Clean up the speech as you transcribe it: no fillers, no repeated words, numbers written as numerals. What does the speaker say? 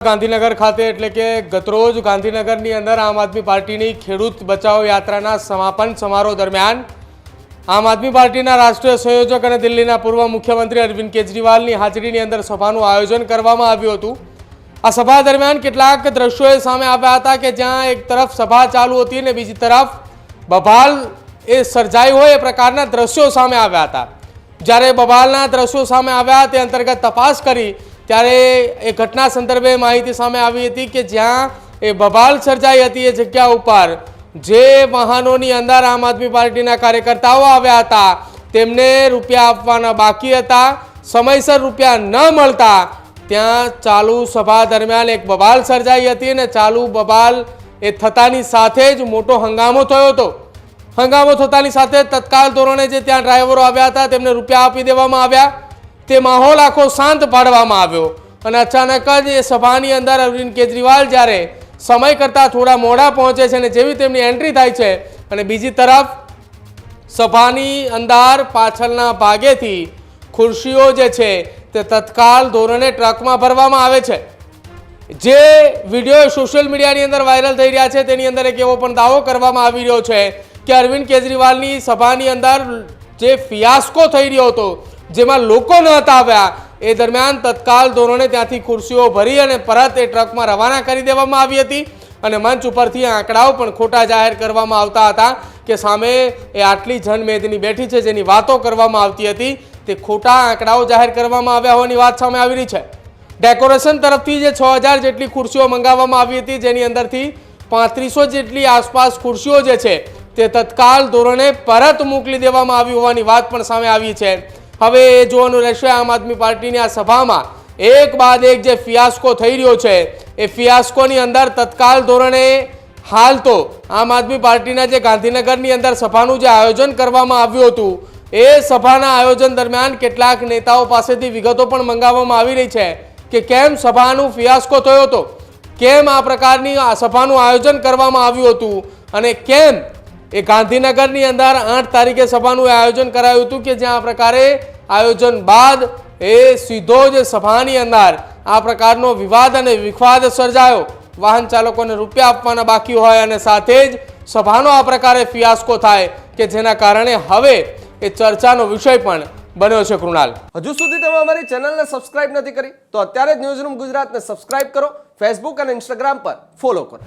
ગાંધીનગર ખાતે એટલે કે ગતરોજ ગાંધીનગરની અંદર આમ આદમી પાર્ટીની ખેડૂત બચાવ યાત્રાના સમાપન સમારોહ દરમિયાન આમ આદમી પાર્ટીના રાષ્ટ્રીય સંયોજક અને દિલ્હીના પૂર્વ મુખ્યમંત્રી અરવિંદ કેજરીવાલની હાજરીની અંદર સભાનું આયોજન કરવામાં આવ્યું હતું। આ સભા દરમિયાન કેટલાક દ્રશ્યો સામે આવ્યા હતા કે જ્યાં એક તરફ સભા ચાલુ હતી અને બીજી તરફ બબાલ એ સર્જાઈ હોય એ પ્રકારના દ્રશ્યો સામે આવ્યા હતા। જ્યારે બબાલના દ્રશ્યો સામે આવ્યા તે અંતર્ગત તપાસ કરી ત્યારે એ ઘટના સંદર્ભે માહિતી સામે આવી હતી કે જ્યાં એ બબાલ સર્જાઈ હતી એ જગ્યા ઉપર જે વાહનોની અંદર આમ આદમી પાર્ટીના કાર્યકર્તાઓ આવ્યા હતા તેમને રૂપિયા આપવાના બાકી હતા, સમયસર રૂપિયા ન મળતા ત્યાં ચાલુ સભા દરમિયાન એક બબાલ સર્જાઈ હતી અને ચાલુ બબાલ એ થતાની સાથે જ મોટો હંગામો થયો હતો। હંગામો થતાની સાથે તત્કાલ ધોરણે જે ત્યાં ડ્રાઈવરો આવ્યા હતા તેમને રૂપિયા આપી દેવામાં આવ્યા। તે માહોલ આખો શાંત પાડવામાં આવ્યો અને અચાનક જ એ સભાની અંદર અરવિંદ કેજરીવાલ જ્યારે સમય કરતાં થોડા મોડા પહોંચે છે અને જેવી તેમની એન્ટ્રી થાય છે અને બીજી તરફ સભાની અંદર પાછળના ભાગેથી ખુરશીઓ જે છે તે તત્કાલ ધોરણે ટ્રકમાં ભરવામાં આવે છે। જે વિડીયો સોશિયલ મીડિયાની અંદર વાયરલ થઈ રહ્યા છે તેની અંદર એક એવો પણ દાવો કરવામાં આવી રહ્યો છે કે અરવિંદ કેજરીવાલની સભાની અંદર જે ફિયાસ્કો થઈ રહ્યો હતો જેમાં લોકો ન હતા આવ્યા એ દરમિયાન તત્કાલ ધોરણે ત્યાંથી ખુરશીઓ ભરી અને પરત એ ટ્રકમાં રવાના કરી દેવામાં આવી હતી અને મંચ ઉપરથી આંકડાઓ પણ ખોટા જાહેર કરવામાં આવતા હતા કે સામે એ આટલી જનમેદની બેઠી છે જેની વાતો કરવામાં આવતી હતી તે ખોટા આંકડાઓ જાહેર કરવામાં આવ્યા હોવાની વાત સામે આવી રહી છે। ડેકોરેશન તરફથી જે 6000 જેટલી ખુરશીઓ મંગાવવામાં આવી હતી જેની અંદરથી 3500 જેટલી આસપાસ ખુરશીઓ જે છે તે તત્કાલ ધોરણે પરત મોકલી દેવામાં આવી હોવાની વાત પણ સામે આવી છે। હવે એ જોવાનું રહેશે આમ આદમી પાર્ટીની આ સભામાં એક બાદ એક જે ફિયાસ્કો થઈ રહ્યો છે એ ફિયાસ્કોની અંદર તત્કાલ ધોરણે હાલ તો આમ આદમી પાર્ટીના જે ગાંધીનગરની અંદર સભાનું જે આયોજન કરવામાં આવ્યું હતું એ સભાના આયોજન દરમિયાન કેટલાક નેતાઓ પાસેથી વિગતો પણ મંગાવવામાં આવી રહી છે કે કેમ સભાનું ફિયાસ્કો થયો હતો, કેમ આ પ્રકારની આ સભાનું આયોજન કરવામાં આવ્યું હતું અને કેમ એ ગાંધીનગરની અંદર 8 તારીખે સભાનું આયોજન કરાયું હતું કે જ્યાં આ પ્રકારે આયોજન બાદ એ સીધો જ સભાની અંદર આ પ્રકારનો વિવાદ અને વિખવાદ સર્જાયો। વાહન ચાલકોને રૂપિયા આપવાના બાકી હોય અને સાથે જ સભાનો આ પ્રકારે ફિયાસ્કો થાય કે જેના કારણે હવે એ ચર્ચાનો વિષય પણ બન્યો છે। કૃણાલ, હજુ સુધી તમે અમારી ચેનલને સબસ્ક્રાઇબ નથી કરી તો અત્યારે જ ન્યૂઝરૂમ ગુજરાતને સબસ્ક્રાઇબ કરો, ફેસબુક અને ઇન્સ્ટાગ્રામ પર ફોલો કરો।